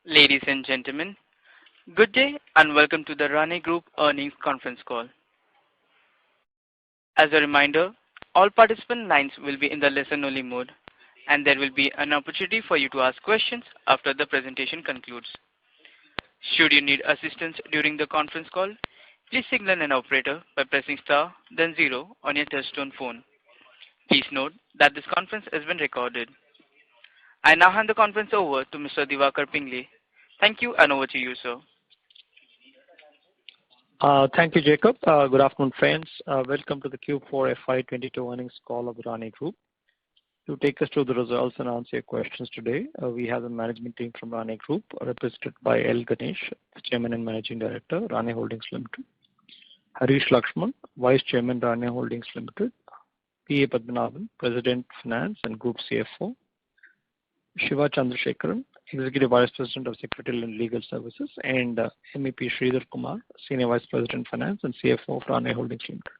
Ladies and gentlemen, good day and welcome to the RANE Group Earnings Conference Call. As a reminder, all participant lines will be in the listen-only mode, and there will be an opportunity for you to ask questions after the presentation concludes. Should you need assistance during the conference call, please signal an operator by pressing star, then 0 on your touchtone phone. Please note that this conference has been recorded. I now hand the conference over to Mr. Diwakar Pingle. Thank you, and over to you, sir. Thank you, Jacob. Good afternoon, friends. Welcome to the Q4 FY22 earnings call of the RANE Group. To take us through the results and answer your questions today, we have the management team from RANE Group, represented by L. Ganesh, Chairman and Managing Director, RANE Holdings Limited; Harish Lakshman, Vice Chairman, RANE Holdings Limited; P. A. Padmanabhan, President, Finance and Group CFO; Shiva Chandrasekaran, Executive Vice President of Secretarial and Legal Services; and MEP Sridhar Kumar, Senior Vice President, Finance and CFO of RANE Holdings Limited.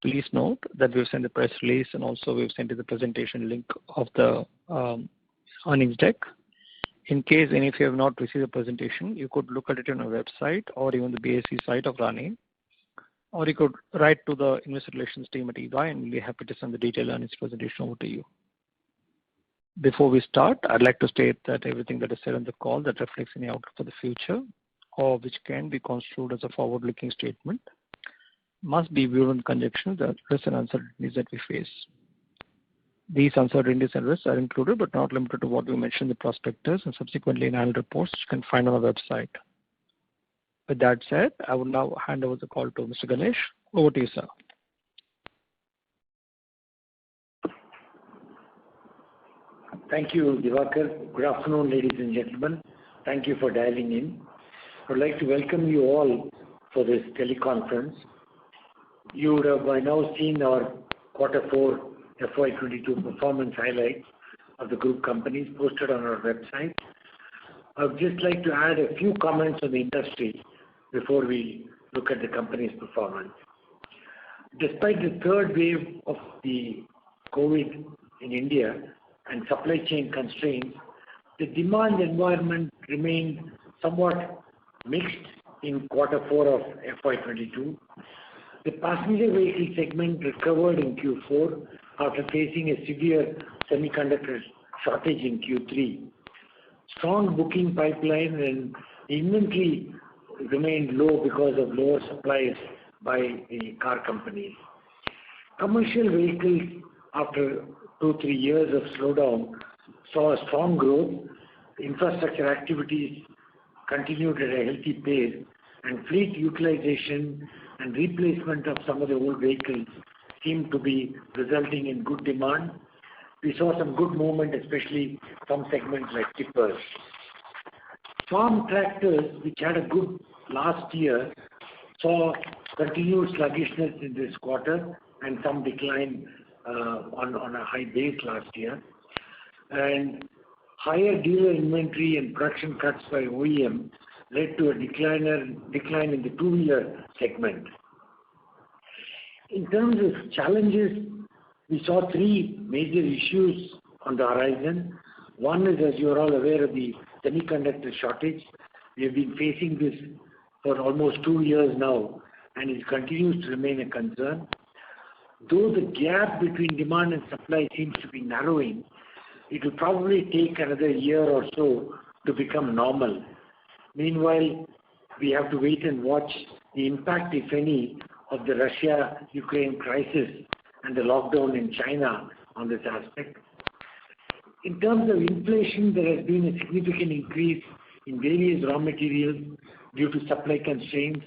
Please note that we've sent the press release and also we've sent you the presentation link of the earnings deck. In case any of you have not received the presentation, you could look at it on our website or even the BSE site of RANE, or you could write to the Investor Relations team at EY and we'll be happy to send the detailed earnings presentation over to you. Before we start, I'd like to state that everything that is said on the call that reflects any outlook for the future or which can be construed as a forward-looking statement must be viewed in conjunction with the risks and uncertainties that we face. These uncertainties and risks are included but not limited to what we mentioned in the prospectus and subsequently in annual reports which you can find on our website. With that said, I will now hand over the call to Mr. Ganesh. Over to you, sir. Thank you, Diwakar. Good afternoon, ladies and gentlemen. Thank you for dialing in. I would like to welcome you all for this teleconference. You would have by now seen our Q4 FY22 performance highlights of the group companies posted on our website. I would just like to add a few comments on the industry before we look at the company's performance. Despite the third wave of the COVID in India and supply chain constraints, the demand environment remained somewhat mixed in Q4 of FY22. The passenger vehicle segment recovered in Q4 after facing a severe semiconductor shortage in Q3. Strong booking pipeline and inventory remained low because of lower supplies by the car companies. Commercial vehicles, after 2-3 years of slowdown, saw a strong growth. Infrastructure activities continued at a healthy pace, and fleet utilization and replacement of some of the old vehicles seemed to be resulting in good demand. We saw some good movement, especially from segments like tippers. Farm tractors, which had a good last year, saw continued sluggishness in this quarter and some decline on a high base last year. And higher dealer inventory and production cuts by OEM led to a decline in the two-wheeler segment. In terms of challenges, we saw 3 major issues on the horizon. One is, as you are all aware, of the semiconductor shortage. We have been facing this for almost 2 years now, and it continues to remain a concern. Though the gap between demand and supply seems to be narrowing, it will probably take another year or so to become normal. Meanwhile, we have to wait and watch the impact, if any, of the Russia-Ukraine crisis and the lockdown in China on this aspect. In terms of inflation, there has been a significant increase in various raw materials due to supply constraints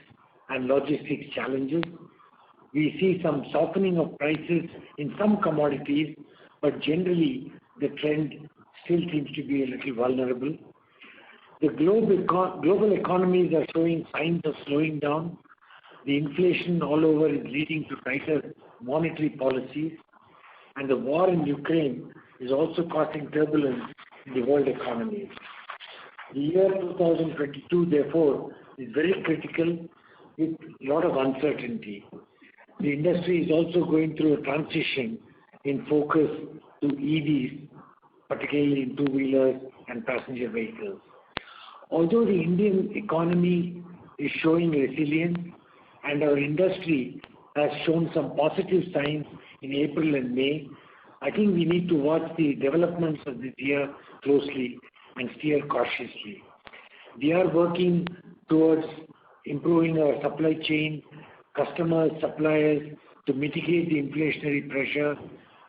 and logistics challenges. We see some softening of prices in some commodities, but generally the trend still seems to be a little vulnerable. The global economies are showing signs of slowing down. The inflation all over is leading to tighter monetary policies, and the war in Ukraine is also causing turbulence in the world economy. The year 2022, therefore, is very critical with a lot of uncertainty. The industry is also going through a transition in focus to EVs, particularly in two-wheelers and passenger vehicles. Although the Indian economy is showing resilience and our industry has shown some positive signs in April and May, I think we need to watch the developments of this year closely and steer cautiously. We are working towards improving our supply chain, customers, suppliers, to mitigate the inflationary pressure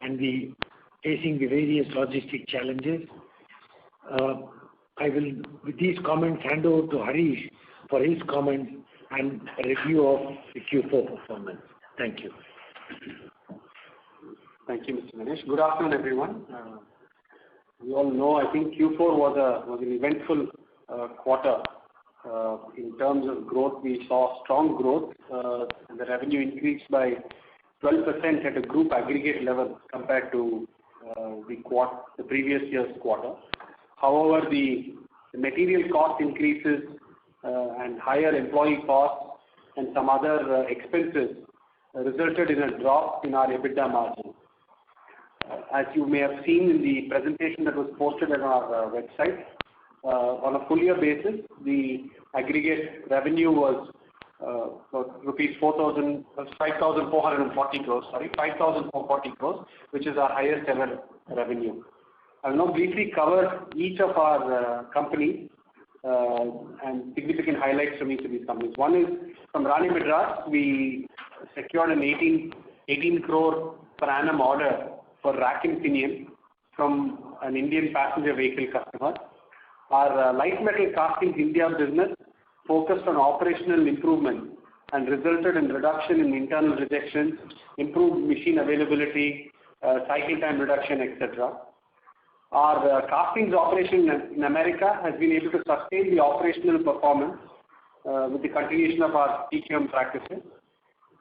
and facing the various logistic challenges. I will, with these comments, hand over to Harish for his comments and a review of the Q4 performance. Thank you. Thank you, Mr. Ganesh. Good afternoon, everyone. You all know, I think Q4 was an eventful quarter. In terms of growth, we saw strong growth, and the revenue increased by 12% at a group aggregate level compared to the previous year's quarter. However, the material cost increases and higher employee costs and some other expenses resulted in a drop in our EBITDA margin. As you may have seen in the presentation that was posted on our website, on a full year basis, the aggregate revenue was rupees 5,440 crores, which is our highest ever revenue. I will now briefly cover each of our companies and significant highlights from each of these companies. One is from RANE Madras. We secured an 18 crore per annum order for rack and pinion from an Indian passenger vehicle customer. Our light metal castings India business focused on operational improvement and resulted in reduction in internal rejections, improved machine availability, cycle time reduction, etc. Our castings operation in America has been able to sustain the operational performance with the continuation of our TQM practices,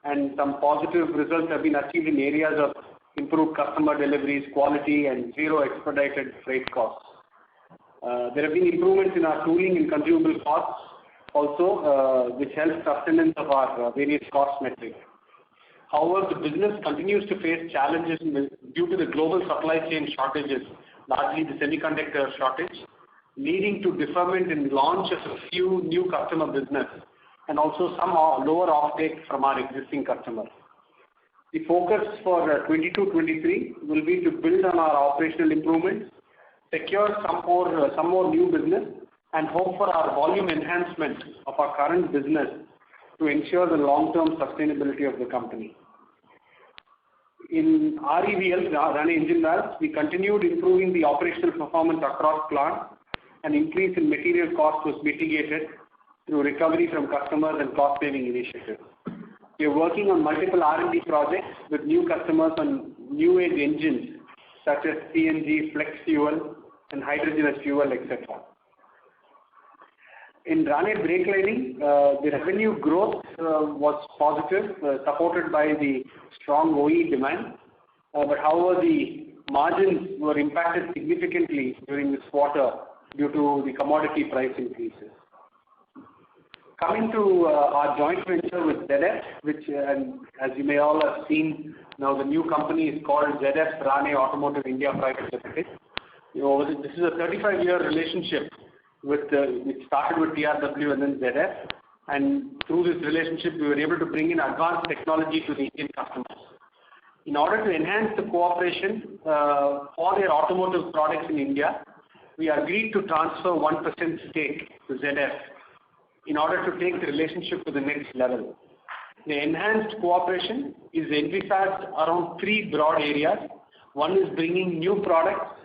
and some positive results have been achieved in areas of improved customer deliveries, quality, and zero expedited freight costs. There have been improvements in our tooling and consumable costs also, which helps sustenance of our various cost metrics. However, the business continues to face challenges due to the global supply chain shortages, largely the semiconductor shortage, leading to deferment in launch of a few new customer business and also some lower offtake from our existing customers. The focus for 22-23 will be to build on our operational improvements, secure some more new business, and hope for our volume enhancement of our current business to ensure the long-term sustainability of the company. In REVL, RANE Engine Valves, we continued improving the operational performance across plants, and increase in material cost was mitigated through recovery from customers and cost-saving initiatives. We are working on multiple R&D projects with new customers on new age engines such as CNG, flex fuel, and hydrogen as fuel, etc. In RANE Brake Lining, the revenue growth was positive, supported by the strong OE demand. But however, the margins were impacted significantly during this quarter due to the commodity price increases. Coming to our joint venture with ZF, which, as you may all have seen, now the new company is called ZF RANE Automotive India Private Limited. This is a 35-year relationship which started with TRW and then ZF, and through this relationship we were able to bring in advanced technology to the Indian customers. In order to enhance the cooperation for their automotive products in India, we agreed to transfer 1% stake to ZF in order to take the relationship to the next level. The enhanced cooperation is envisaged around three broad areas. One is bringing new products.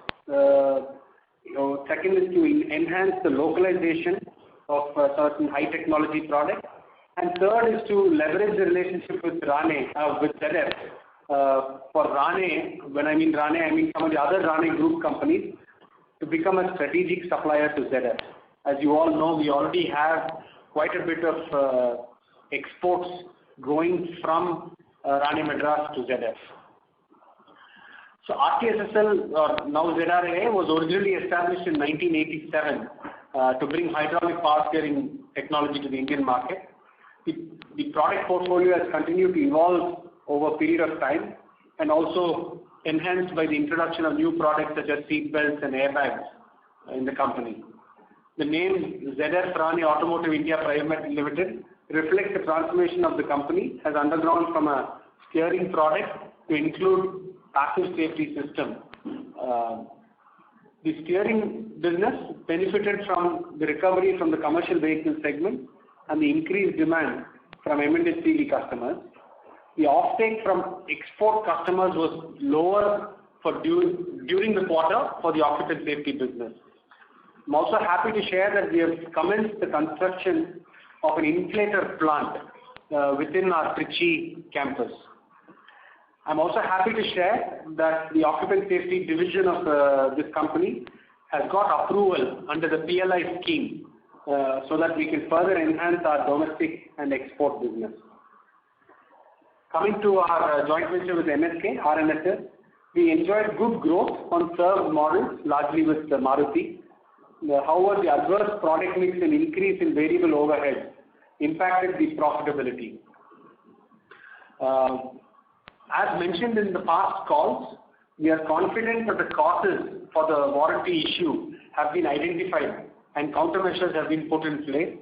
Second is to enhance the localization of certain high technology products, and third is to leverage the relationship with RANE, with ZF. For RANE, when I mean RANE, I mean some of the other RANE group companies, to become a strategic supplier to ZF. As you all know, we already have quite a bit of exports going from RANE Madras to ZF. So RTSSL, or now ZRA, was originally established in 1987 to bring hydraulic power steering technology to the Indian market. The product portfolio has continued to evolve over a period of time, and also enhanced by the introduction of new products such as seat belts and airbags in the company. the name ZF RANE Automotive India Private Limited reflects the transformation of the company has undergone from a steering product to include passive safety system. The steering business benefited from the recovery from the commercial vehicle segment and the increased demand from M&HCV customers. The offtake from export customers was lower during the quarter for the occupant safety business. I'm also happy to share that we have commenced the construction of an inflator plant within our Trichy campus. I'm also happy to share that the occupant safety division of this company has got approval under the PLI scheme so that we can further enhance our domestic and export business. Coming to our joint venture with NSK, RNSS, we enjoyed good growth on served models, largely with Maruti. However, the adverse product mix and increase in variable overheads impacted the profitability. As mentioned in the past calls, we are confident that the causes for the warranty issue have been identified and countermeasures have been put in place.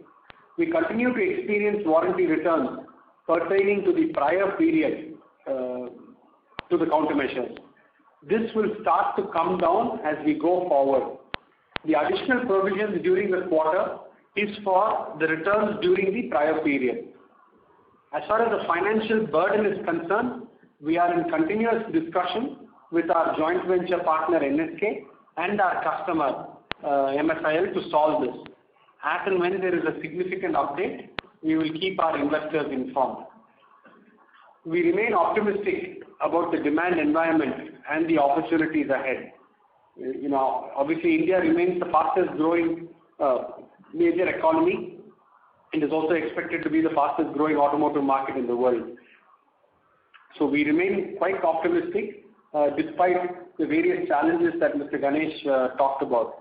We continue to experience warranty returns pertaining to the prior period to the countermeasures. This will start to come down as we go forward. The additional provisions during the quarter is for the returns during the prior period. As far as the financial burden is concerned, we are in continuous discussion with our joint venture partner NSK and our customer MSIL to solve this. As and when there is a significant update, we will keep our investors informed. We remain optimistic about the demand environment and the opportunities ahead. Obviously India remains the fastest growing major economy and is also expected to be the fastest growing automotive market in the world. So we remain quite optimistic despite the various challenges that Mr. Ganesh talked about.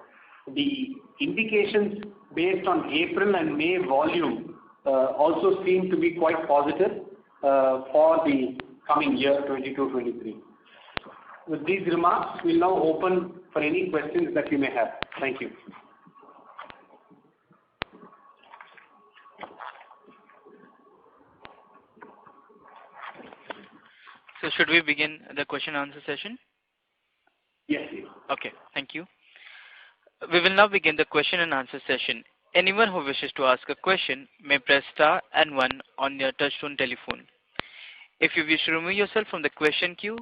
The indications based on April and May volume also seem to be quite positive for the coming year 22-23. With these remarks, we'll now open for any questions that you may have. Thank you. So should we begin the question and answer session? Yes, please. Okay, thank you. We will now begin the question and answer session. Anyone who wishes to ask a question may press star and 1 on your touchtone telephone. If you wish to remove yourself from the question queue,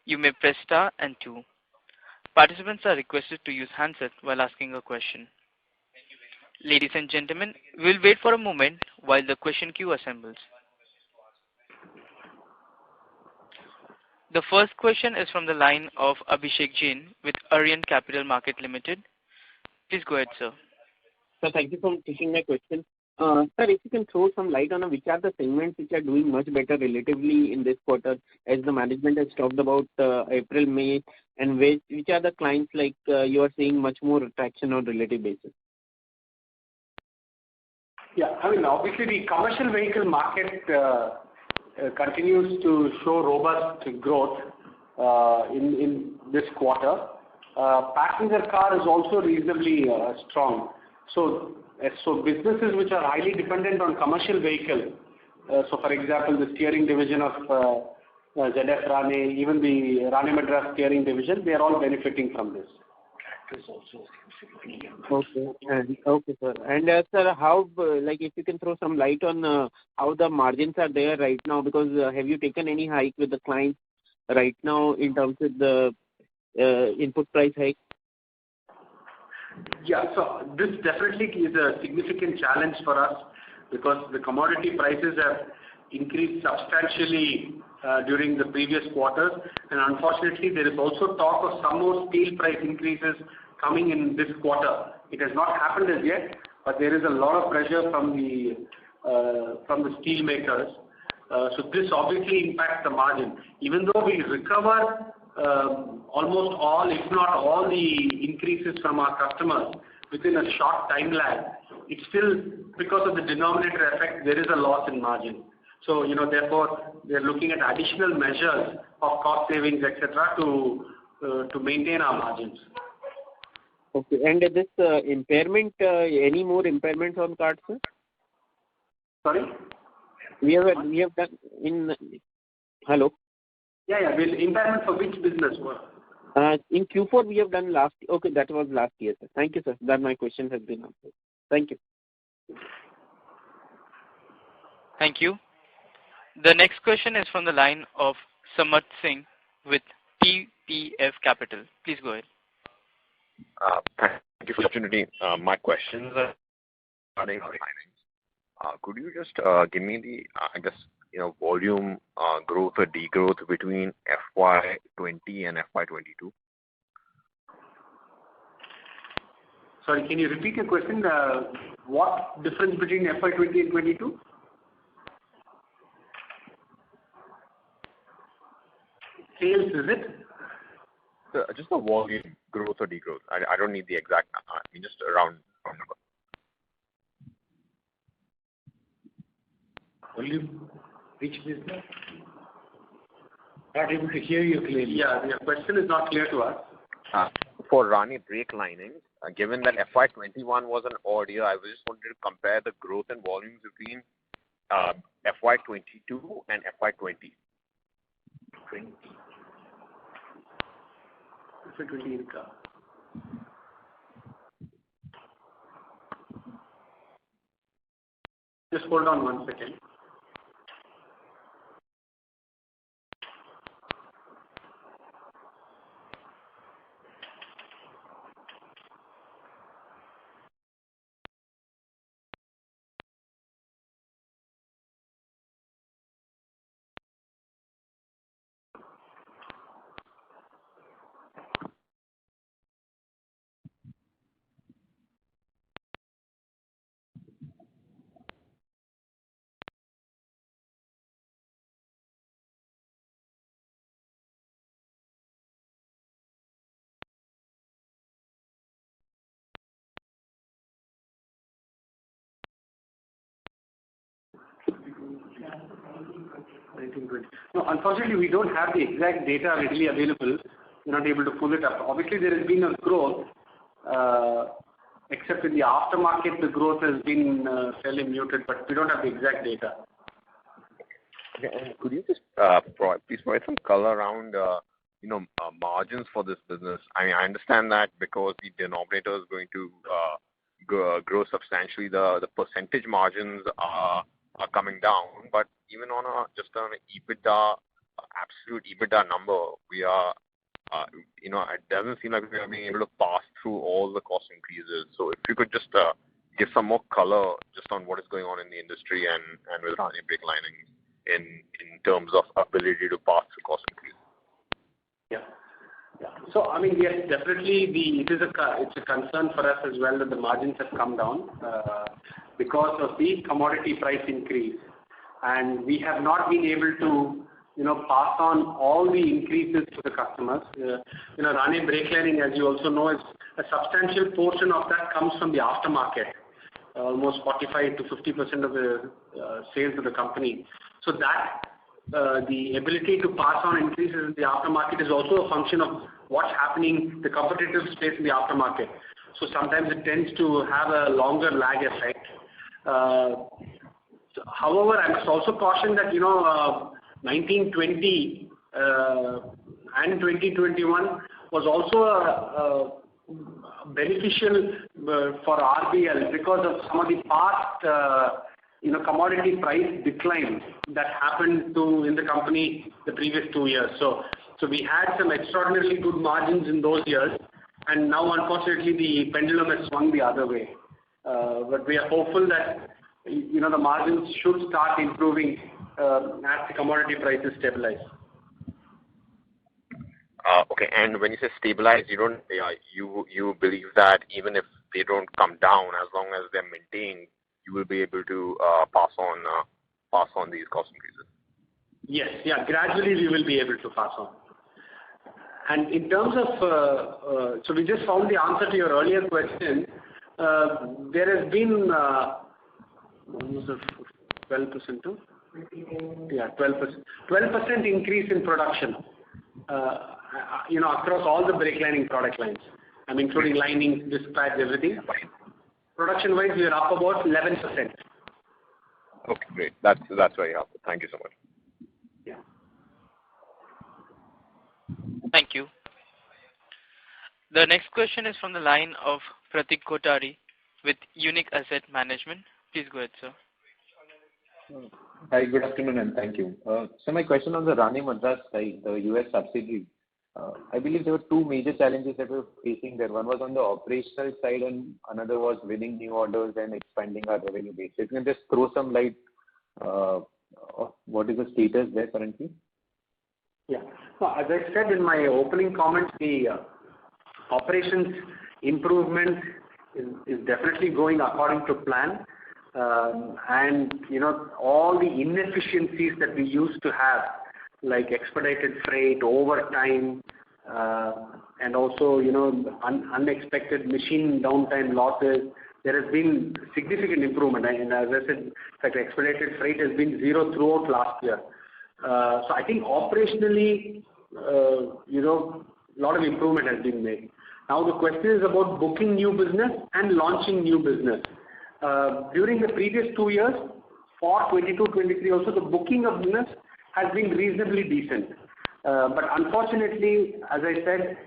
you may press star and 2. Participants are requested to use handsets while asking a question. Ladies and gentlemen, we'll wait for a moment while the question queue assembles. The first question is from the line of Abhishek Jain with Aryan Capital Market Limited. Please go ahead, sir. So thank you for taking my question. Sir, if you can throw some light on which are the segments which are doing much better relatively in this quarter, as the management has talked about April, May, and which are the clients like you are seeing much more traction on relative basis? Yeah, obviously the commercial vehicle market continues to show robust growth in this quarter. Passenger car is also reasonably strong. So businesses which are highly dependent on commercial vehicle, so for example the steering division of ZF RANE, even the RANE Madras steering division, they are all benefiting from this. Okay, sir. And sir, how if you can throw some light on how the margins are there right now, because have you taken any hike with the clients right now in terms of the input price hike? Yeah, so this definitely is a significant challenge for us because the commodity prices have increased substantially during the previous quarters, and unfortunately there is also talk of some more steel price increases coming in this quarter. It has not happened as yet, but there is a lot of pressure from the steel makers. So this obviously impacts the margin. Even though we recover almost all, if not all, the increases from our customers within a short time lag, it's still, because of the denominator effect, there is a loss in margin. So, therefore, we are looking at additional measures of cost savings, etc., to maintain our margins. Okay. And this impairment, any more impairments on cards, sir? Sorry? We have done in. Hello? Yeah. Will impairment for which business? In Q4 we have done last. Okay, that was last year, sir. Thank you, sir. That my question has been answered. Thank you. Thank you. The next question is from the line of Samat Singh with TPF Capital. Please go ahead. Thank you for the opportunity. My questions are regarding finance. Could you just give me the, volume growth or degrowth between FY20 and FY22? Sorry, can you repeat your question? What difference between FY20 and 22? Sales, is it? Just the volume growth or degrowth. I don't need the exact number. I mean, just a round number. Volume, which business? Not able to hear you clearly. Yeah, your question is not clear to us. For RANE brake linings, given that FY21 was an odd year, I just wanted to compare the growth and volumes between FY22 and FY20. 20. FY20 income. Just hold on 1 second. No, unfortunately, we don't have the exact data readily available. We're not able to pull it up. Obviously, there has been a growth, except in the aftermarket, the growth has been fairly muted, but we don't have the exact data. Okay, and could you just please provide some color around margins for this business? I mean, I understand that because the denominator is going to grow substantially, the percentage margins are coming down, but even on just an EBITDA, absolute EBITDA number, we are, it doesn't seem like we are being able to pass through all the cost increases. So if you could just give some more color just on what is going on in the industry and with RANE brake lining in terms of ability to pass through cost increases. Yeah. So, I mean, yes, definitely it's a concern for us as well that the margins have come down because of the commodity price increase. And we have not been able to, pass on all the increases to the customers. RANE brake lining, as you also know, is a substantial portion of that comes from the aftermarket, almost 45 to 50% of the sales of the company. So that the ability to pass on increases in the aftermarket is also a function of what's happening, the competitive space in the aftermarket. So sometimes it tends to have a longer lag effect. However, I must also caution that 1920 and 2021 was also beneficial for RBL because of some of the past commodity price declines that happened in the company the previous 2 years. So we had some extraordinarily good margins in those years, and now unfortunately the pendulum has swung the other way. But we are hopeful that the margins should start improving as the commodity prices stabilize. Okay, and when you say stabilize, you believe that even if they don't come down, as long as they're maintained, you will be able to pass on these cost increases. Yes, yeah, gradually we will be able to pass on. And in terms of, so we just found the answer to your earlier question. There has been almost a 12% too? Yeah, 12% increase in production, across all the brake lining product lines. I'm including linings, dispatch, everything. Production-wise, we are up about 11%. Okay, great. That's very helpful. Thank you so much. Yeah. Thank you. The next question is from the line of Pratik Kothari with Unique Asset Management. Please go ahead, sir. Hi, good afternoon, and thank you. So my question on the RANE Madras side, the US subsidiary, I believe there were two major challenges that we were facing there. One was on the operational side, and another was winning new orders and expanding our revenue base. If you can just throw some light of what is the status there currently? Yeah. So as I said in my opening comments, the operations improvement is definitely going according to plan. And all the inefficiencies that we used to have, like expedited freight, overtime, and also unexpected machine downtime losses, there has been significant improvement. And as I said, in fact, expedited freight has been zero throughout last year. So I think operationally, a lot of improvement has been made. Now the question is about booking new business and launching new business. During the previous 2 years, for 22-23 also, the booking of business has been reasonably decent. But unfortunately, as I said,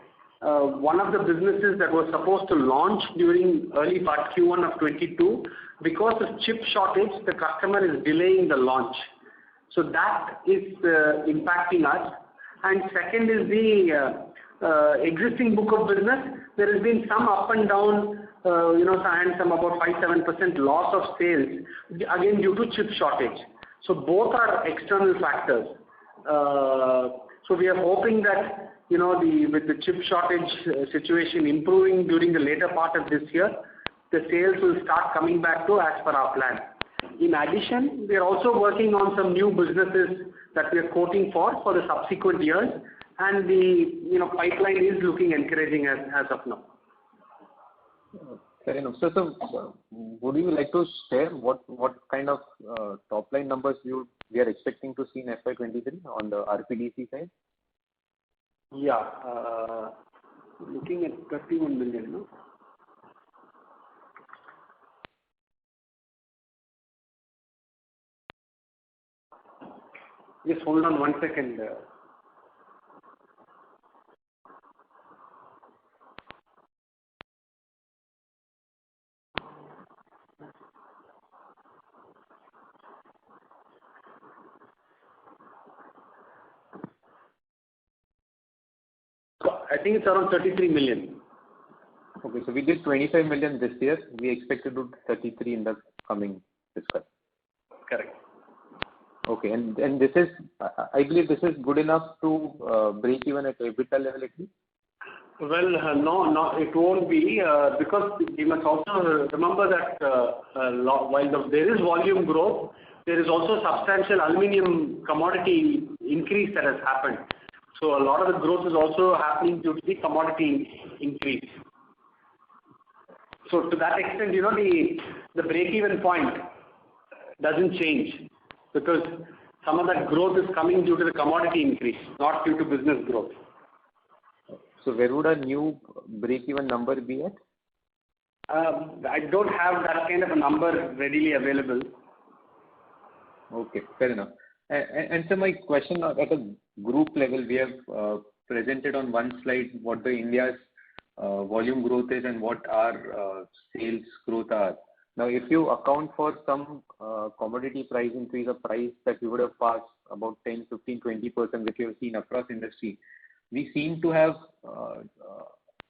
one of the businesses that was supposed to launch during early part Q1 of 22, because of chip shortage, the customer is delaying the launch. So that is impacting us. And second is the existing book of business. There has been some up and down, and some about 5-7% loss of sales, again due to chip shortage. So both are external factors. So we are hoping that with the chip shortage situation improving during the later part of this year, the sales will start coming back to as per our plan. In addition, we are also working on some new businesses that we are quoting for the subsequent years, and the pipeline is looking encouraging as of now. Fair enough. So would you like to share what kind of top line numbers we are expecting to see in FY23 on the RPDC side? Yeah, looking at 31 million. No? Just hold on 1 second. I think it's around 33 million. Okay, so we did 25 million this year. We expect to do 33 in the coming fiscal. Correct. Okay, and this is, I believe this is good enough to break even at EBITDA level at least? Well, no, it won't be because we must also remember that while there is volume growth, there is also substantial aluminium commodity increase that has happened. So a lot of the growth is also happening due to the commodity increase. So to that extent, the break-even point doesn't change because some of that growth is coming due to the commodity increase, not due to business growth. So where would a new break-even number be at? I don't have that kind of a number readily available. Okay, fair enough. And so my question at a group level, we have presented on one slide what the India's volume growth is and what our sales growth are. Now, if you account for some commodity price increase or price that we would have passed about 10, 15, 20%, which we have seen across industry, we seem to have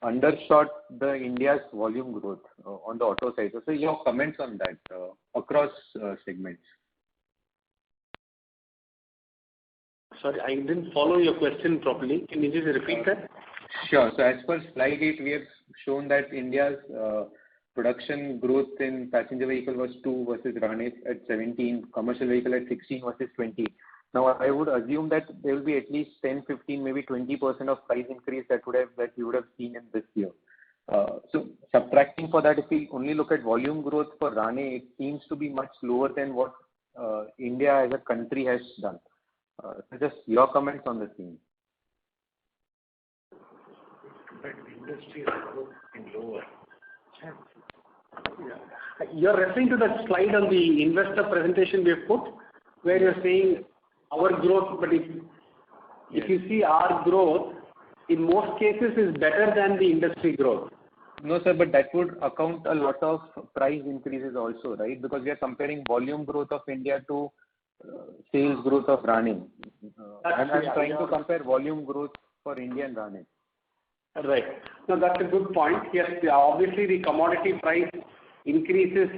undershot the India's volume growth on the auto side. So your comments on that across segments. Sorry, I didn't follow your question properly. Can you just repeat that? Sure. So as per slide 8, we have shown that India's production growth in passenger vehicle was 2 versus RANE at 17, commercial vehicle at 16 versus 20. Now, I would assume that there will be at least 10, 15, maybe 20% of price increase that you would have seen in this year. So subtracting for that, if we only look at volume growth for RANE, it seems to be much lower than what India as a country has done. So just your comments on the theme. but industry has been lower. You're referring to that slide on the investor presentation we have put, where you're saying our growth, but if you see our growth, in most cases is better than the industry growth. No, sir, but that would account a lot of price increases also, right? Because we are comparing volume growth of India to sales growth of RANE. I'm trying to compare volume growth for India and RANE. Right. No, that's a good point. Yes, obviously the commodity price increases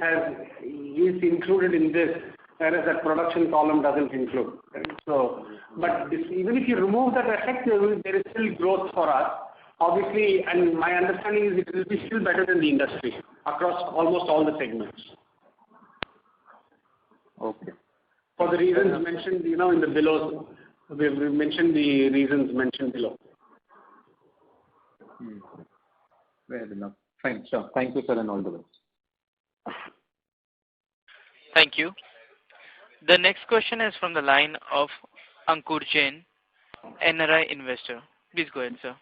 is included in this, whereas that production column doesn't include. Right? So, but even if you remove that effect, there is still growth for us. Obviously, and my understanding is it will be still better than the industry across almost all the segments. Okay. For the reasons mentioned, in the below, we've mentioned the reasons mentioned below. Fair enough. Fine, sure. Thank you, sir, and all the best. Thank you. The next question is from the line of Ankur Jain, NRI investor. Please go ahead, sir.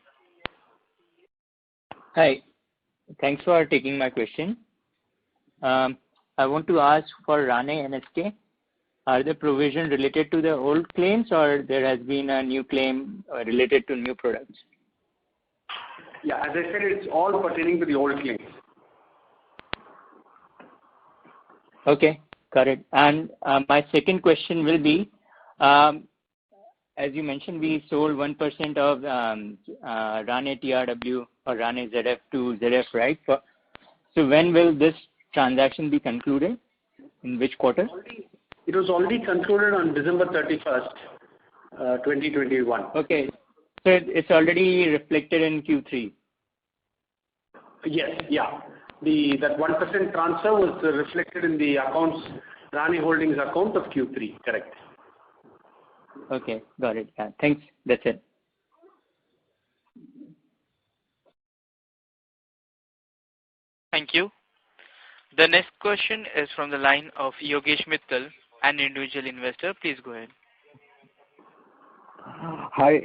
Hi. Thanks for taking my question. I want to ask for RANE NSK, are the provisions related to the old claims or there has been a new claim related to new products? Yeah, as I said, it's all pertaining to the old claims. Okay, got it. And my second question will be, as you mentioned, we sold 1% of RANE TRW or RANE ZF to ZF, right? So when will this transaction be concluded? In which quarter? It was already concluded on December 31st, 2021. Okay. So it's already reflected in Q3? Yes, yeah. That 1% transfer was reflected in the accounts, RANE Holdings account of Q3, correct. Okay, got it. Yeah, thanks. That's it. Thank you. The next question is from the line of Yogesh Mittal, an individual investor. Please go ahead. Hi.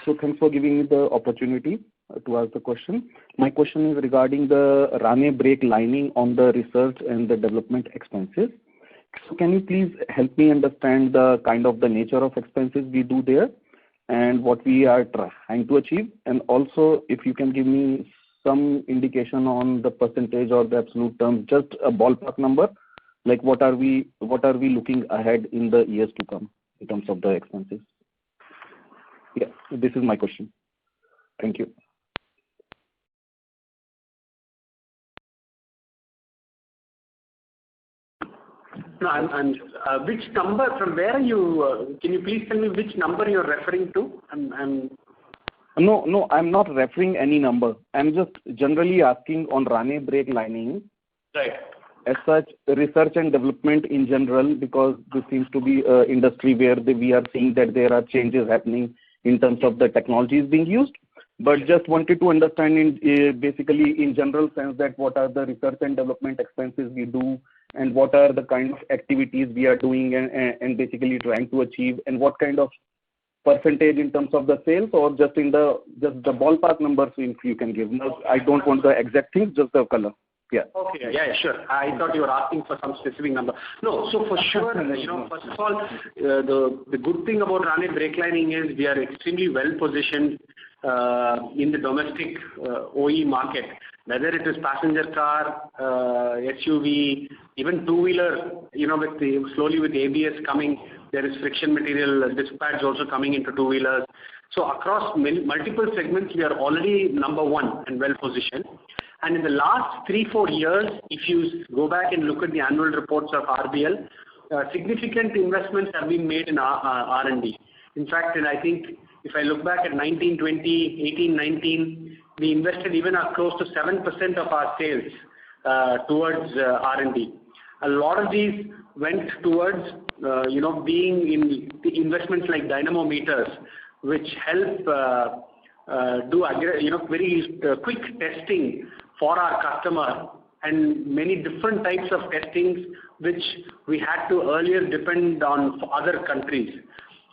So thanks for giving me the opportunity to ask the question. My question is regarding the RANE brake lining on the research and the development expenses. So can you please help me understand the kind of the nature of expenses we do there and what we are trying to achieve? And also, if you can give me some indication on the percentage or the absolute term, just a ballpark number, like what are we looking ahead in the years to come in terms of the expenses? Yeah, this is my question. Thank you. No, and which number, from where are you, can you please tell me which number you're referring to? No, I'm not referring any number. I'm just generally asking on RANE brake lining. Right. As such, research and development in general, because this seems to be an industry where we are seeing that there are changes happening in terms of the technologies being used. But just wanted to understand basically in general sense that what are the research and development expenses we do and what are the kind of activities we are doing and basically trying to achieve and what kind of percentage in terms of the sales or just the ballpark numbers if you can give. No, I don't want the exact things, just the color. Yeah. Okay. Yeah, sure. I thought you were asking for some specific number. No, so for sure, first of all, the good thing about RANE brake lining is we are extremely well positioned in the domestic OE market, whether it is passenger car, SUV, even two-wheeler, slowly with ABS coming, there is friction material disc pads also coming into two-wheelers. So across multiple segments, we are already number one and well positioned. And in the last 3-4 years, if you go back and look at the annual reports of RBL, significant investments have been made in R&D. In fact, and I think if I look back at 19, 20, 18, 19, we invested even close to 7% of our sales towards R&D. A lot of these went towards, being in the investments like dynamometers, which help do very quick testing for our customer and many different types of testings which we had to earlier depend on other countries.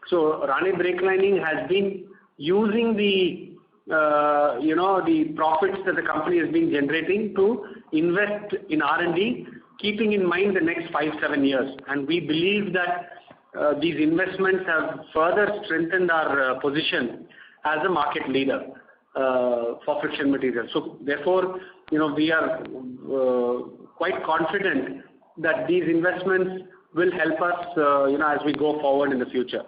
So RANE brake lining has been using the the profits that the company has been generating to invest in R&D, keeping in mind the next 5-7 years. And we believe that these investments have further strengthened our position as a market leader for friction materials. So therefore, we are quite confident that these investments will help us, as we go forward in the future.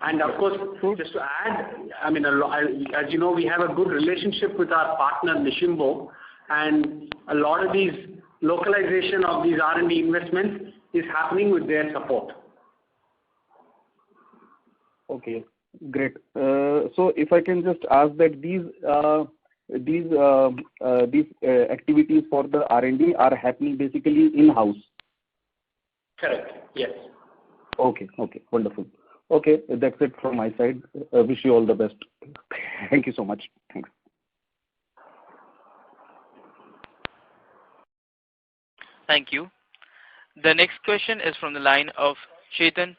And of course, just to add, I mean, as you know, we have a good relationship with our partner Nishimbo, and a lot of these localization of these R&D investments is happening with their support. Okay, great. So if I can just ask that these activities for the R&D are happening basically in-house. Correct. Yes. Okay. Wonderful. Okay, that's it from my side. Wish you all the best. Thank you so much. Thanks. Thank you. The next question is from the line of Chetan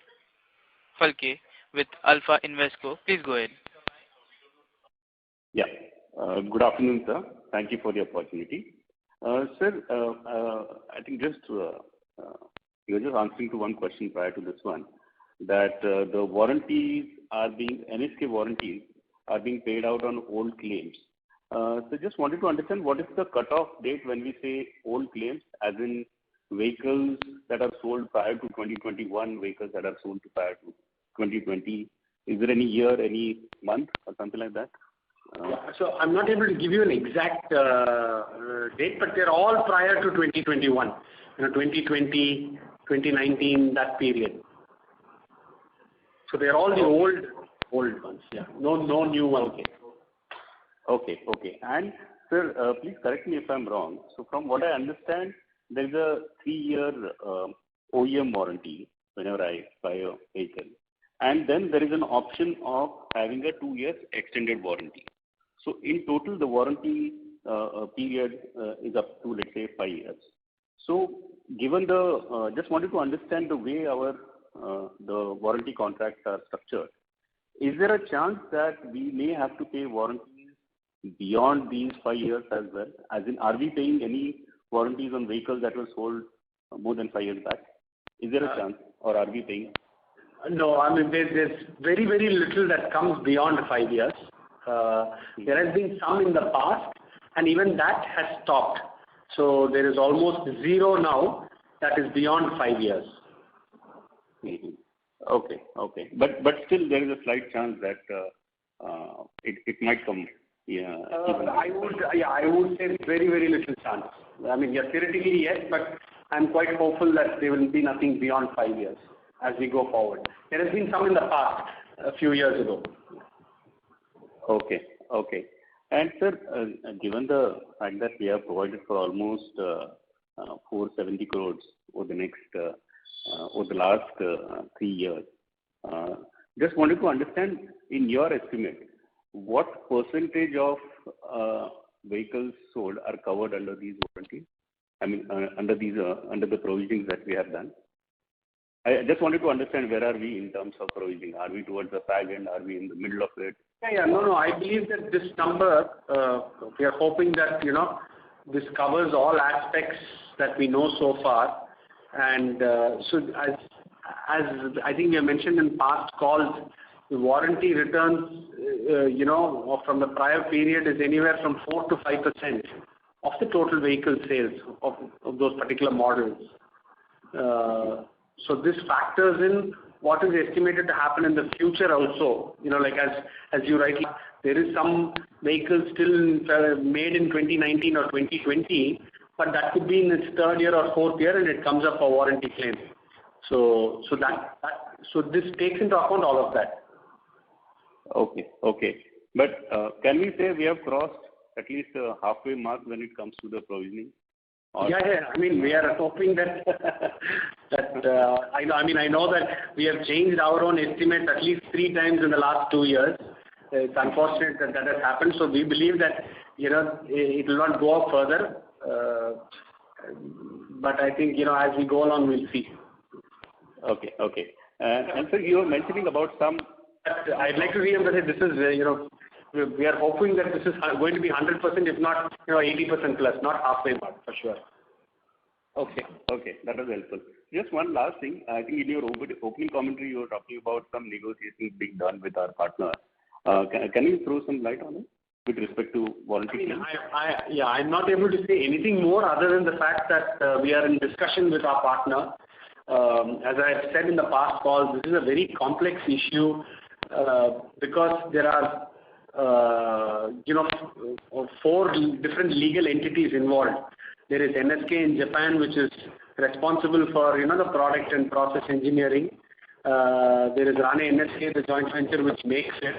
Phalke with Alpha Invesco. Please go ahead. Yeah. Good afternoon, sir. Thank you for the opportunity. Sir, I think you were just answering to one question prior to this one, that the warranties NSK warranties are being paid out on old claims. So just wanted to understand what is the cutoff date when we say old claims, as in vehicles that are sold prior to 2021, vehicles that are sold prior to 2020. Is there any year, any month or something like that? So I'm not able to give you an exact date, but they're all prior to 2021, 2020, 2019, that period. So they're all the old ones. Yeah. No new ones. Okay. And sir, please correct me if I'm wrong. So from what I understand, there's a 3-year OEM warranty whenever I buy a vehicle, and then there is an option of having a 2-year extended warranty. So in total, the warranty period is up to, let's say, 5 years. So given just wanted to understand the way the warranty contracts are structured, is there a chance that we may have to pay warranties beyond these 5 years as well? As in, are we paying any warranties on vehicles that were sold more than 5 years back? Is there a chance, or are we paying? No, I mean, there's very, very little that comes beyond 5 years. There has been some in the past, and even that has stopped. So there is almost zero now that is beyond 5 years. Mm-hmm. Okay. But still, there is a slight chance that it might come. Yeah. I would say very, very little chance. I mean, theoretically yes, but I'm quite hopeful that there will be nothing beyond 5 years as we go forward. There has been some in the past, a few years ago. Okay. And sir, given the fact that we have provided for almost 470 crores over the last 3 years, just wanted to understand, in your estimate, what percentage of vehicles sold are covered under these warranties? I mean, under the provisions that we have done. I just wanted to understand, where are we in terms of provisioning? Are we towards the fag end? Are we in the middle of it? No. I believe that this number, we are hoping that, this covers all aspects that we know so far. And so as I think we have mentioned in past calls, the warranty returns, from the prior period is anywhere from 4 to 5% of the total vehicle sales of those particular models. So this factors in what is estimated to happen in the future also. Like as you rightly, there is some vehicles still made in 2019 or 2020, but that could be in its 3rd year or 4th year, and it comes up for warranty claim. So this takes into account all of that. Okay. But can we say we have crossed at least a halfway mark when it comes to the provisioning? Yeah. I mean, we are hoping that I know that we have changed our own estimate at least 3 times in the last 2 years. It's unfortunate that has happened. So we believe that it will not go up further. But I think as we go along, we'll see. Okay. And sir, you were mentioning about some But I'd like to reemphasize this is, we are hoping that this is going to be 100%, if not, 80% plus, not halfway mark for sure. Okay, that was helpful. Just one last thing. I think in your opening commentary, you were talking about some negotiations being done with our partner. Can you throw some light on it with respect to warranty claims? I'm not able to say anything more other than the fact that we are in discussion with our partner. As I have said in the past calls, this is a very complex issue because there are 4 different legal entities involved. There is NSK in Japan, which is responsible for the product and process engineering. There is RANE NSK, the joint venture which makes it.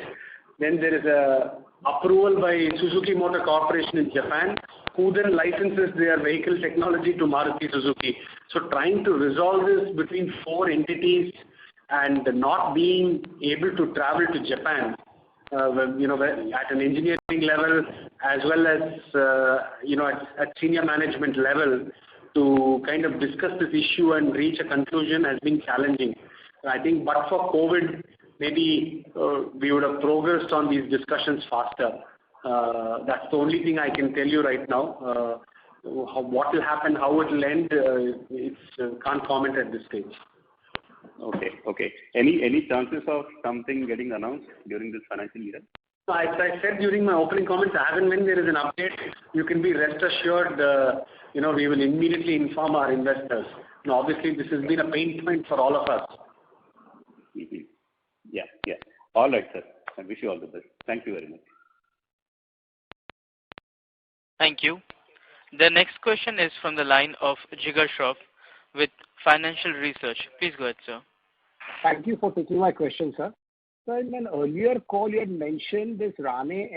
Then there is a approval by Suzuki Motor Corporation in Japan, who then licenses their vehicle technology to Maruti Suzuki. So trying to resolve this between 4 entities and not being able to travel to Japan, at an engineering level as well as at senior management level, to kind of discuss this issue and reach a conclusion has been challenging. I think but for COVID, maybe we would have progressed on these discussions faster. That's the only thing I can tell you right now. What will happen, how it will end, can't comment at this stage. Okay. Any chances of something getting announced during this financial year? As I said during my opening comments, as and when there is an update, you can be rest assured, we will immediately inform our investors. Now, obviously, this has been a pain point for all of us. Mm-hmm. Yeah. All right, sir. I wish you all the best. Thank you very much. Thank you. The next question is from the line of Jigar Shroff with Financial Research. Please go ahead, sir. Thank you for taking my question, sir. So in an earlier call, you had mentioned this RANE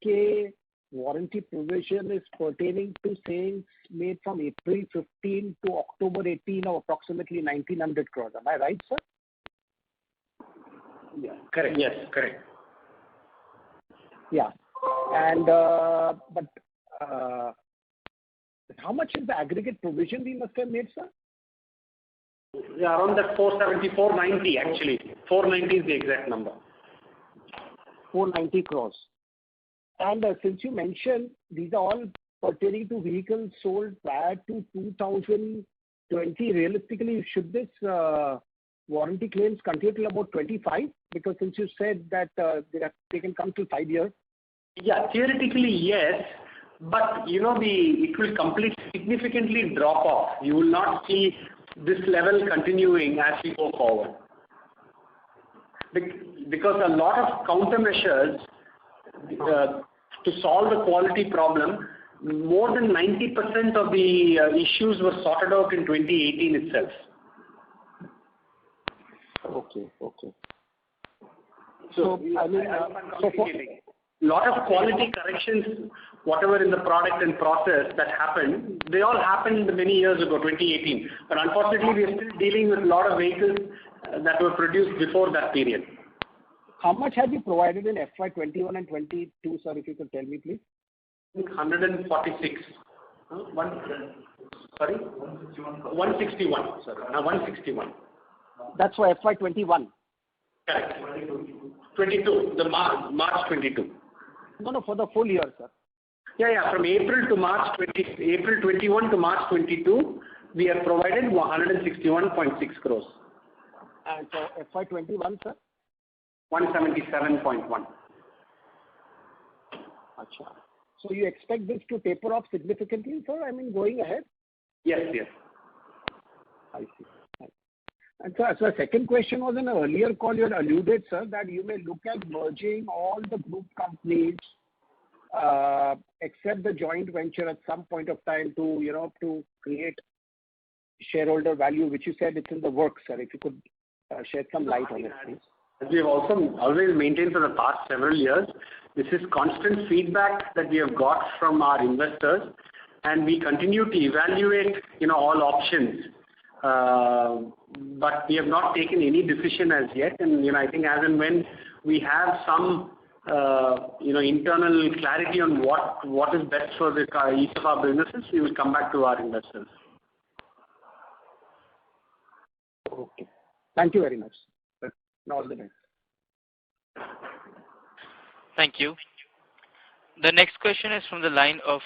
NSK warranty provision is pertaining to sales made from April 15 to October 18 of approximately 1,900 crores. Am I right, sir? Yeah, correct. Yes, correct. Yeah. And but how much is the aggregate provision we must have made, sir? Yeah, around that 470, 490 actually. 490 is the exact number. 490 crores. And since you mentioned these are all pertaining to vehicles sold prior to 2020, realistically, should this warranty claims continue till about 25? Because since you said that they can come till 5 years. Yeah, theoretically yes, but it will significantly drop off. You will not see this level continuing as we go forward. Because a lot of countermeasures to solve the quality problem, more than 90% of the issues were sorted out in 2018 itself. Okay. So I mean, lot of quality corrections, whatever in the product and process that happened, they all happened many years ago, 2018. But unfortunately, we are still dealing with a lot of vehicles that were produced before that period. How much have you provided in FY21 and 22, sir, if you could tell me, please? 146. Sorry? 161. Sorry. 161. That's for FY21. Correct. 22. The March 22. No, for the full year, sir. Yeah. From April 21 to March 22, we have provided 161.6 crores. And for FY21, sir? 177.1. Achha. So you expect this to taper off significantly, sir? I mean, going ahead? Yes. I see. And so the second question was in an earlier call you had alluded, sir, that you may look at merging all the group companies except the joint venture at some point of time to create shareholder value, which you said it's in the works, sir. If you could shed some light on it, please. As we have also always maintained for the past several years, this is constant feedback that we have got from our investors, and we continue to evaluate all options. But we have not taken any decision as yet, and I think as and when we have some internal clarity on what is best for each of our businesses, we will come back to our investors. Okay. Thank you very much. All the best. Thank you. The next question is from the line of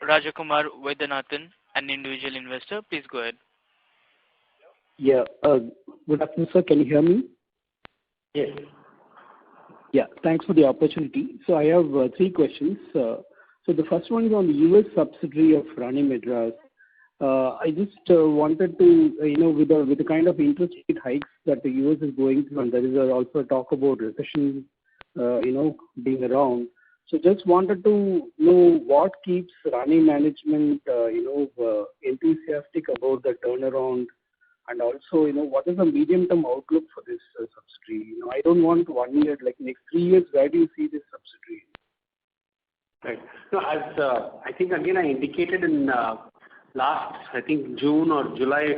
Rajakumar Vaidyanathan, an individual investor. Please go ahead. Yeah. Good afternoon, sir. Can you hear me? Yes. Yeah. Thanks for the opportunity. So I have three questions. So the first one is on the U.S. subsidiary of RANE Madras. I just wanted to, with the kind of interest rate hikes that the U.S. is going through, and there is also talk about recession, being around. So just wanted to know what keeps RANE management, enthusiastic about the turnaround, and also, what is the medium-term outlook for this subsidiary? I don't want 1 year, like next 3 years. Where do you see this subsidiary? Right. So as I think again I indicated in last, I think June or July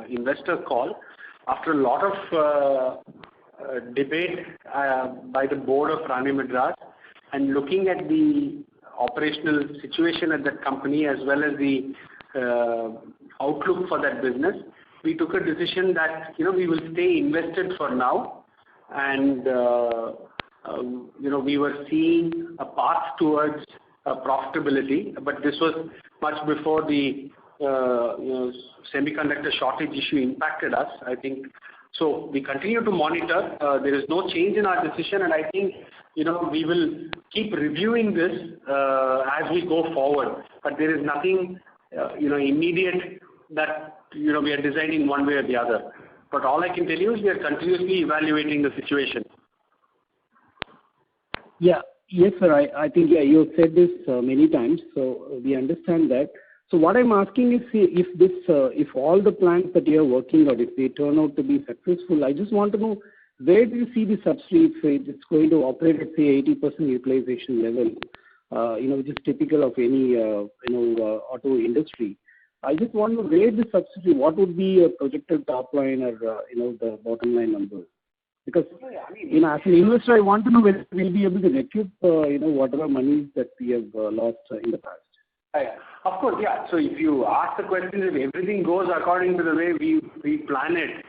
investor call, after a lot of debate by the board of RANE Madras and looking at the operational situation at that company as well as the outlook for that business, we took a decision that we will stay invested for now, and we were seeing a path towards profitability, but this was much before the semiconductor shortage issue impacted us, I think. So we continue to monitor. There is no change in our decision, and I think we will keep reviewing this as we go forward. But there is nothing immediate that we are deciding one way or the other. But all I can tell you is we are continuously evaluating the situation. Yeah. Yes, sir. I think you have said this many times, so we understand that. So what I'm asking is, if all the plans that you are working on, if they turn out to be successful, I just want to know, where do you see the subsidy if it's going to operate at say 80% utilization level, which is typical of any auto industry. I just want to know where the subsidy, what would be a projected top line or the bottom line numbers. Because as an investor, I want to know whether we'll be able to recoup whatever monies that we have lost in the past. Of course, yeah. So if you ask the question, if everything goes according to the way we plan it,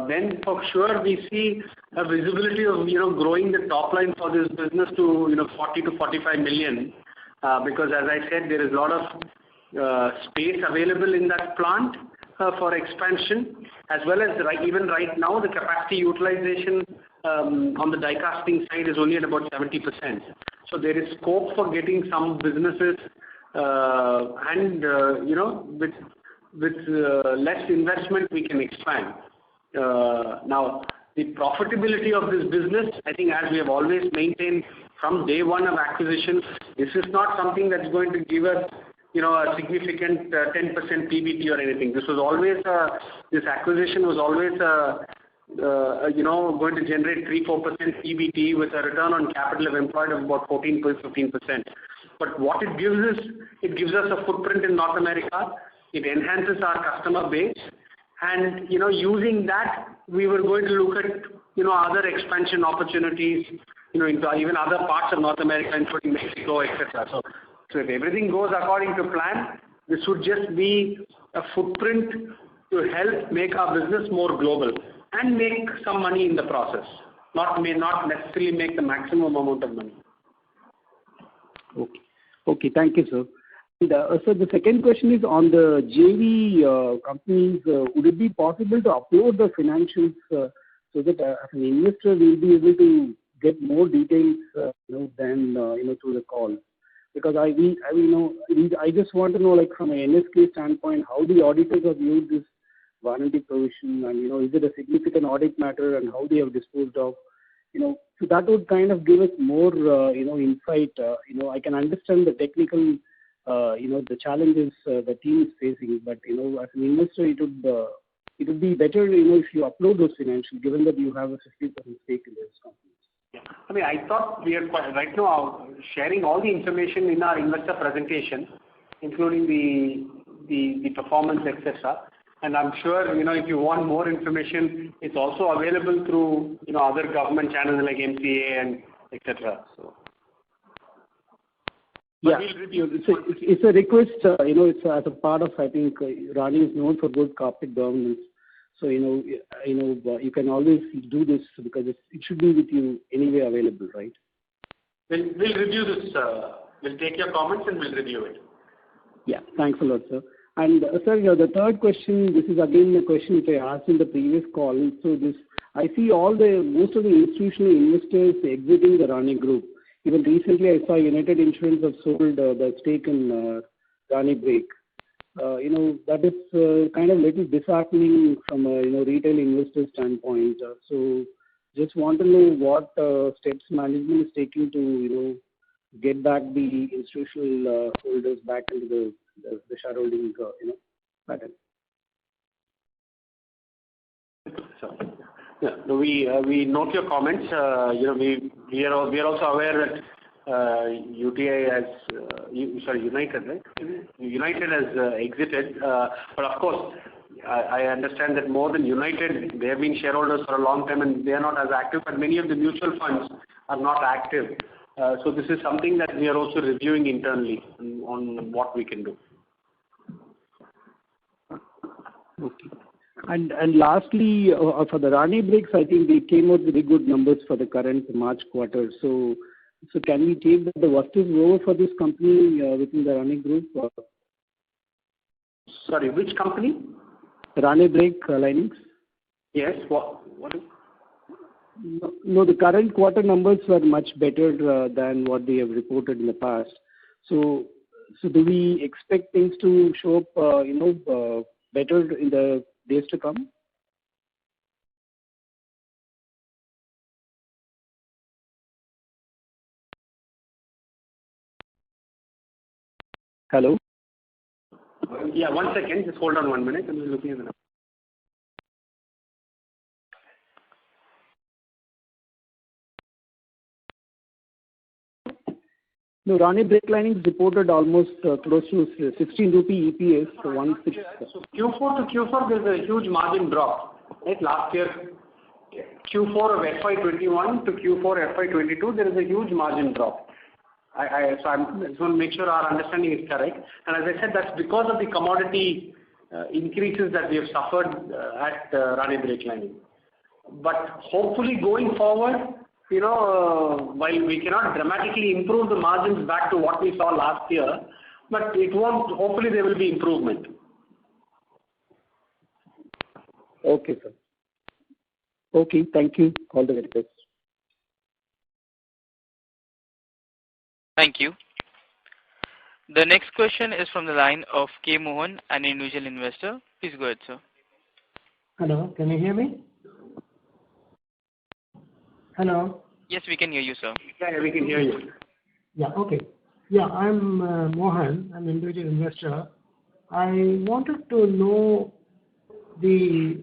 then for sure we see a visibility of growing the top line for this business to 40 to 45 million, because as I said, there is a lot of space available in that plant for expansion, as well as even right now the capacity utilization on the die casting side is only at about 70%. So there is scope for getting some businesses and with less investment we can expand. Now the profitability of this business, I think as we have always maintained from day one of acquisition, this is not something that's going to give us a significant 10% PBT or anything. This was always this acquisition was always going to generate 3-4% PBT with a return on capital of employed of about 14-15%. But what it gives us a footprint in North America. It enhances our customer base, and using that we were going to look at other expansion opportunities into even other parts of North America, including Mexico, etc. So if everything goes according to plan, this would just be a footprint to help make our business more global and make some money in the process. Not necessarily make the maximum amount of money. Okay. Thank you, sir. And, so the second question is on the JV companies. Would it be possible to upload the financials so that as an investor we'll be able to get more details than through the call? Because I just want to know, like from an NSK standpoint, how the auditors have viewed this warranty provision, and is it a significant audit matter, and how they have disposed of. So that would kind of give us more insight. I can understand the technical the challenges the team is facing, but as an investor, it would be better if you upload those financials, given that you have a 50% stake in those companies. I mean, I thought we are right now sharing all the information in our investor presentation, including the performance, etc. And I'm sure if you want more information, it's also available through other government channels like MCA and etc. So. Yeah, it's a request. It's as a part of, I think RANE is known for good corporate governance. So you can always do this because it should be with you anyway available, right? We'll review this. We'll take your comments and we'll review it. Yeah, thanks a lot, sir. And sir, the third question, this is again the question which I asked in the previous call. So I see most of the institutional investors exiting the RANE group. Even recently, I saw United Insurance have sold the stake in RANE Break. That is kind of little disheartening from a retail investor standpoint. So just want to know what steps management is taking to get back the institutional holders back into the shareholding pattern. Yeah, we note your comments. We are also aware that United, right? United has exited, but of course, I understand that more than United, they have been shareholders for a long time and they are not as active. But many of the mutual funds are not active. So this is something that we are also reviewing internally on what we can do. Okay. And lastly, for the RANE breaks, I think they came out with very good numbers for the current March quarter. So can we take that the worst is over for this company within the RANE group? Sorry, which company? RANE break linings. Yes. What is? No, the current quarter numbers were much better than what they have reported in the past. So do we expect things to show up, better in the days to come? Hello? Yeah, 1 second. Just hold on 1 minute. I'm just looking at the number. No, RANE break linings reported almost close to 16 rupee EPS. So Q4 to Q4, there's a huge margin drop. Right? Last year, Q4 of FY21 to Q4 FY22, there is a huge margin drop. I just want to make sure our understanding is correct. And as I said, that's because of the commodity increases that we have suffered at RANE break lining. But hopefully going forward, while we cannot dramatically improve the margins back to what we saw last year, but it won't. Hopefully there will be improvement. Okay, sir. Okay, thank you. All the very best. Thank you. The next question is from the line of K. Mohan, an individual investor. Please go ahead, sir. Hello, can you hear me? Hello? Yes, we can hear you, sir. Yeah, we can hear you. Yeah, okay. Yeah, I'm Mohan, an individual investor. I wanted to know the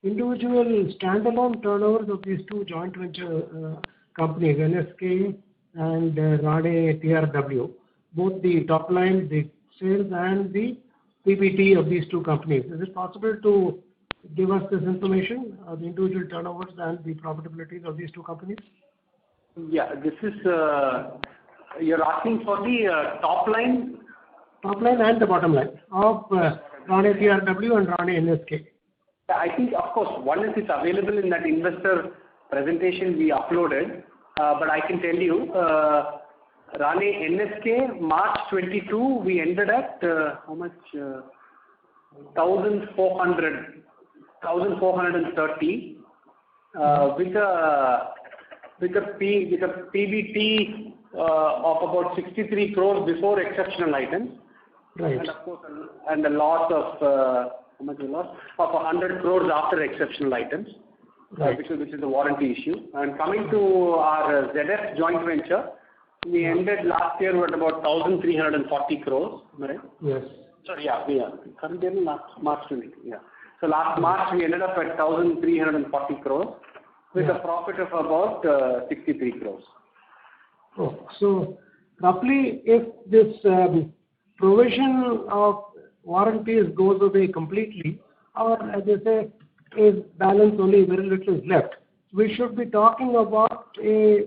individual standalone turnovers of these two joint venture companies, NSK and RANE TRW, both the top line, the sales and the PBT of these two companies. Is it possible to give us this information, the individual turnovers and the profitabilities of these two companies? Yeah, this is, you're asking for the top line? Top line and the bottom line of RANE TRW and RANE NSK. I think, of course, one is it's available in that investor presentation we uploaded, but I can tell you, RANE NSK, March 22, we ended at, how much? 1,430, with a PBT of about 63 crores before exceptional items. Right. And of course, and a loss of, how much a loss? Of 100 crores after exceptional items, right. which is the warranty issue. And coming to our ZF joint venture, we ended last year at about 1,340 crores, right? Yes. Sorry, yeah, current year last March 22, yeah. So last March we ended up at 1,340 crores with a profit of about 63 crores. Oh, so roughly, if this provision of warranties goes away completely, or as I say, is balance only very little is left, we should be talking about a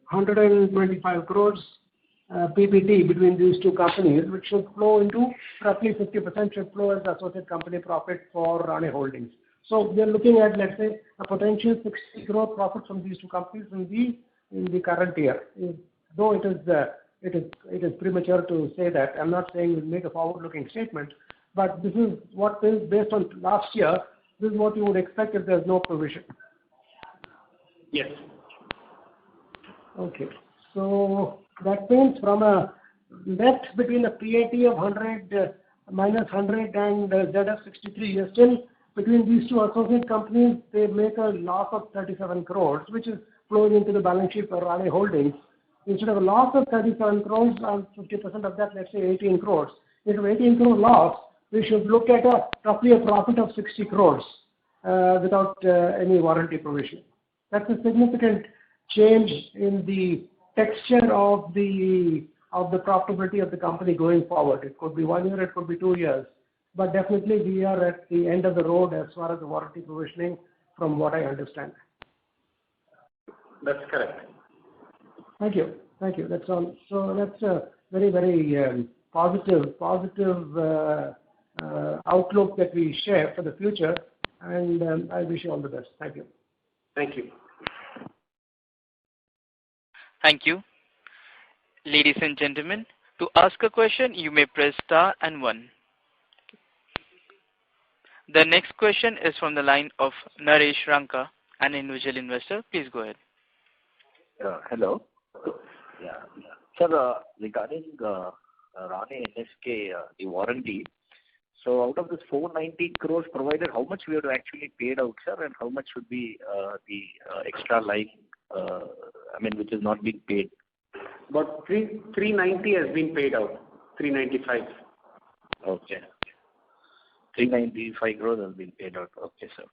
125 crores PBT between these two companies, which should flow into roughly 50% should flow as associate company profit for RANE Holdings. So we are looking at, let's say, a potential 60 crore profit from these two companies in the current year. though it is premature to say that. I'm not saying we'll make a forward-looking statement, but this is what is based on last year. This is what you would expect if there's no provision. Yes. Okay. So that means from a net between a PAT of 100 minus 100 and ZF 63, you're still between these two associate companies, they make a loss of 37 crores, which is flowing into the balance sheet for RANE Holdings. Instead of a loss of 37 crores, 50% of that, let's say 18 crores. Instead of 18 crore loss, we should look at roughly a profit of 60 crores without any warranty provision. That's a significant change in the texture of the profitability of the company going forward. It could be 1 year, it could be 2 years. But definitely we are at the end of the road as far as the warranty provisioning, from what I understand. That's correct. Thank you. Thank you. That's all. So that's a very, very positive outlook that we share for the future. And I wish you all the best. Thank you. Thank you. Thank you. Ladies and gentlemen, to ask a question, you may press star and 1. The next question is from the line of Naresh Ranka, an individual investor. Please go ahead. Hello. Yeah. Sir, regarding RANE NSK, the warranty, so out of this 490 crores provided, how much we have actually paid out, sir, and how much should be the extra line, which is not being paid? About 390 has been paid out. 395. Okay. 395 crores has been paid out. Okay, sir.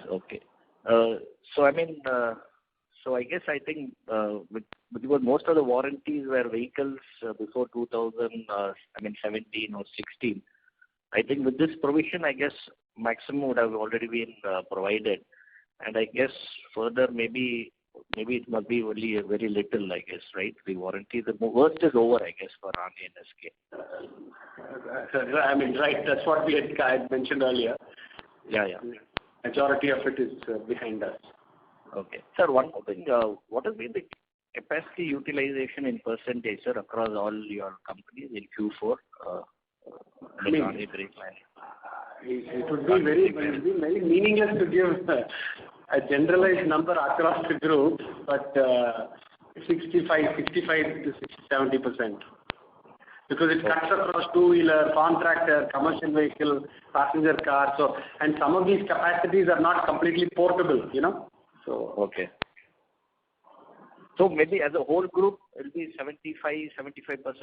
Okay. So I think because most of the warranties were vehicles before 2017 or 16. I think with this provision, I guess maximum would have already been provided, and I guess further maybe it must be only very little, I guess, right? The warranty, the worst is over, I guess, for RANE NSK. Right. That's what we had mentioned earlier. Yeah. Majority of it is behind us. Okay. Sir, one more thing. What has been the capacity utilization in percentage, sir, across all your companies in Q4? It would be very meaningless to give a generalized number across the group, but 65 to 70%. Because it cuts across two-wheeler, contractor, commercial vehicle, passenger car. So, and some of these capacities are not completely portable, So okay. So maybe as a whole group, it will be 75%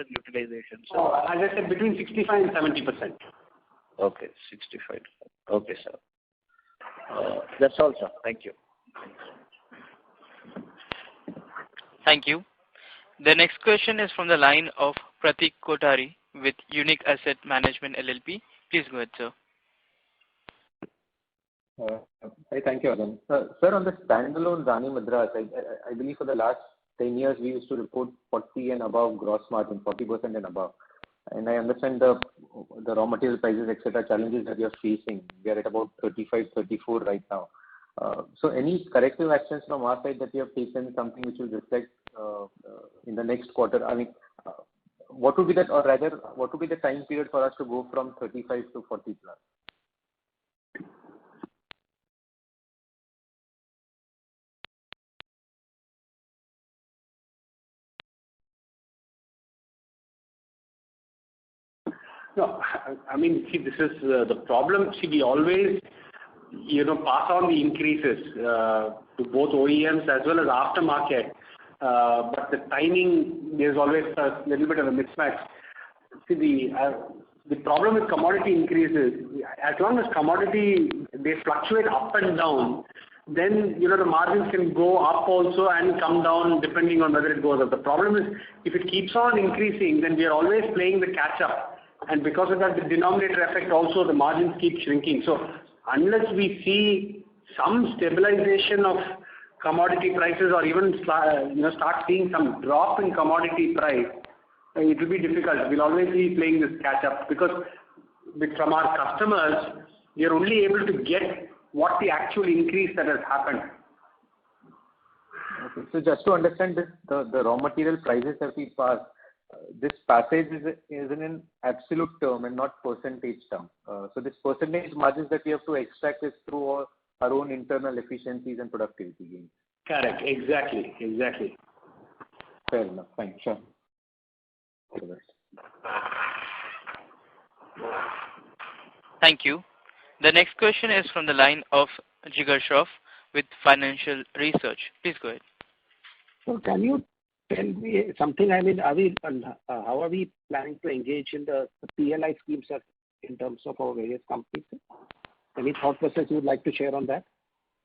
utilization. So as I said, between 65 and 70%. Okay, 65. Okay, sir. That's all, sir. Thank you. Thank you. The next question is from the line of Pratik Kothari with Unique Asset Management LLP. Please go ahead, sir. Thank you, Adam. Sir, on the standalone RANE Madras, I believe for the last 10 years we used to report 40 and above gross margin, 40% and above. And I understand the raw material prices, etc., challenges that you're facing. We are at about 35, 34 right now. So any corrective actions from our side that you have taken, something which will reflect in the next quarter? What would be that, or rather, what would be the time period for us to go from 35 to 40 plus? No, see, this is the problem. See, we always, pass on the increases to both OEMs as well as aftermarket. But the timing, there's always a little bit of a mismatch. See, the problem with commodity increases, as long as commodity, they fluctuate up and down, then, the margins can go up also and come down depending on whether it goes up. The problem is, if it keeps on increasing, then we are always playing the catch up. And because of that, the denominator effect also, the margins keep shrinking. So unless we see some stabilization of commodity prices or even start seeing some drop in commodity price, it will be difficult. We'll always be playing this catch up because from our customers, we are only able to get what the actual increase that has happened. Okay. So just to understand this, the raw material prices that we pass, this passage is in an absolute term and not percentage term. So this percentage margins that we have to extract is through our own internal efficiencies and productivity gains. Correct. Exactly. Fair enough. Fine. Sure. All the best. Thank you. The next question is from the line of Jigar Shroff with Financial Research. Please go ahead. So can you tell me something? I mean, how are we planning to engage in the PLI schemes in terms of our various companies? Any thought process you would like to share on that?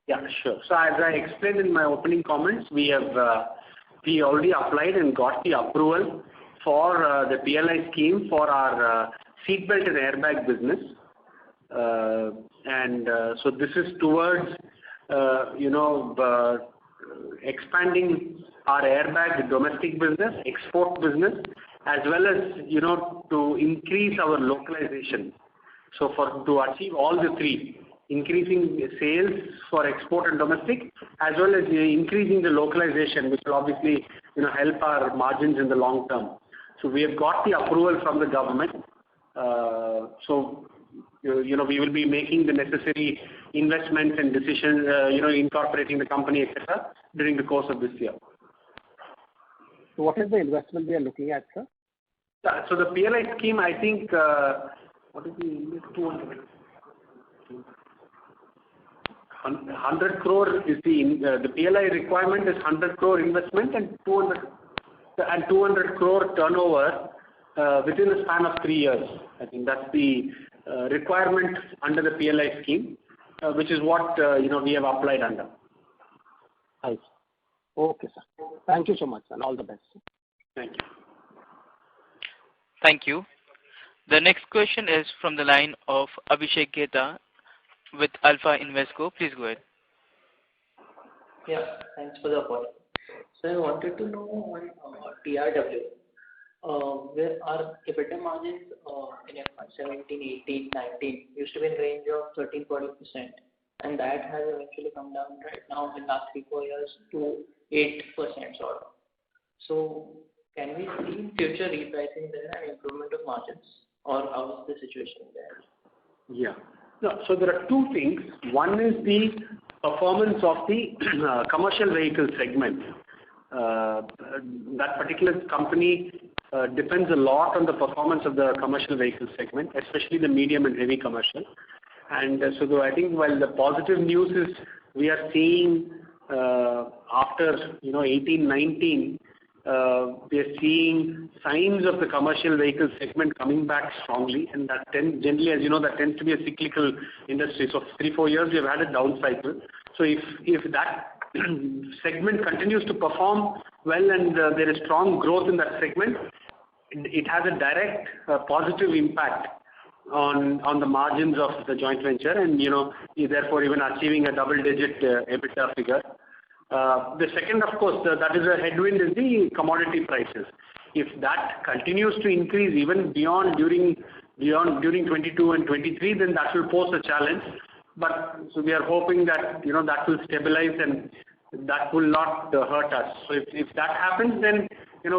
Yeah, sure. So as I explained in my opening comments, we already applied and got the approval for the PLI scheme for our seatbelt and airbag business. So this is towards expanding our airbag domestic business, export business, as well as to increase our localization. So to achieve all the three, increasing sales for export and domestic, as well as increasing the localization, which will obviously help our margins in the long term. So we have got the approval from the government. So we will be making the necessary investments and decisions, incorporating the company, etc., during the course of this year. So what is the investment we are looking at, sir? So the PLI scheme, I think, what is the 100 crore is the PLI requirement is 100 crore investment and 200 crore turnover within a span of 3 years. I think that's the requirement under the PLI scheme, which is what we have applied under. I see. Okay, sir. Thank you so much, and all the best. Thank you. Thank you. The next question is from the line of Abhishek Geta with Alpha Invesco. Please go ahead. Yeah, thanks for the opportunity. So I wanted to know on TRW, where our EBITDA margins in FY17, 18, 19 used to be in the range of 13-14%, and that has eventually come down right now in the last 3-4 years to 8% sort of. So can we see future repricing there and improvement of margins, or how is the situation there? Yeah. No, so there are two things. One is the performance of the commercial vehicle segment. That particular company depends a lot on the performance of the commercial vehicle segment, especially the medium and heavy commercial. And so I think while the positive news is we are seeing after 18, 19, we are seeing signs of the commercial vehicle segment coming back strongly, and that generally, as you know, that tends to be a cyclical industry. So 3-4 years we have had a down cycle. So if that segment continues to perform well and there is strong growth in that segment, it has a direct positive impact on the margins of the joint venture, and therefore even achieving a double-digit EBITDA figure. The second, of course, that is a headwind is the commodity prices. If that continues to increase even beyond during 22 and 23, then that will pose a challenge. But so we are hoping that that will stabilize and that will not hurt us. So if that happens, then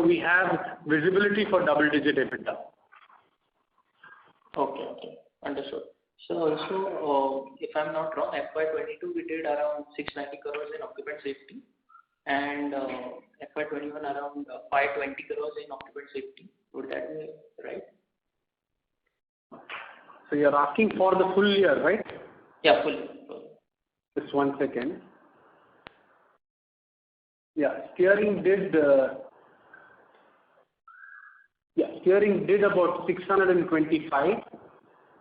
we have visibility for double-digit EBITDA. Okay, understood. So also, if I'm not wrong, FY22 we did around 690 crores in occupant safety, and FY21 around 520 crores in occupant safety. Would that be right? So you're asking for the full year, right? Yeah, full year. Just 1 second. Yeah, steering did about 625,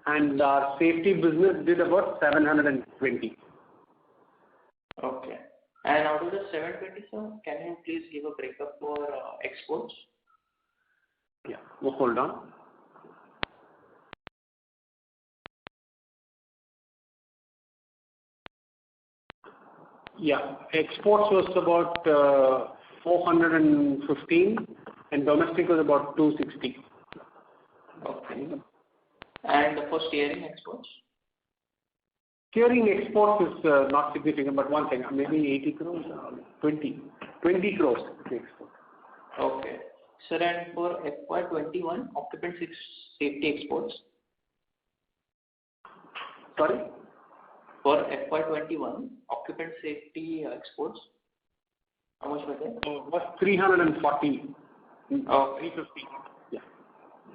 and our safety business did about 720. Okay. And out of the 720, sir, can you please give a breakup for exports? Yeah, well, hold on. Yeah, exports was about 415 and domestic was about 260. Okay. And for steering exports? Steering exports is not significant, but one thing, maybe 80 crores, 20. 20 crores. Okay. Sir, and for FY21, occupant safety exports? Sorry? For FY21, occupant safety exports, how much was that? Was 340. Oh, 350. Yeah.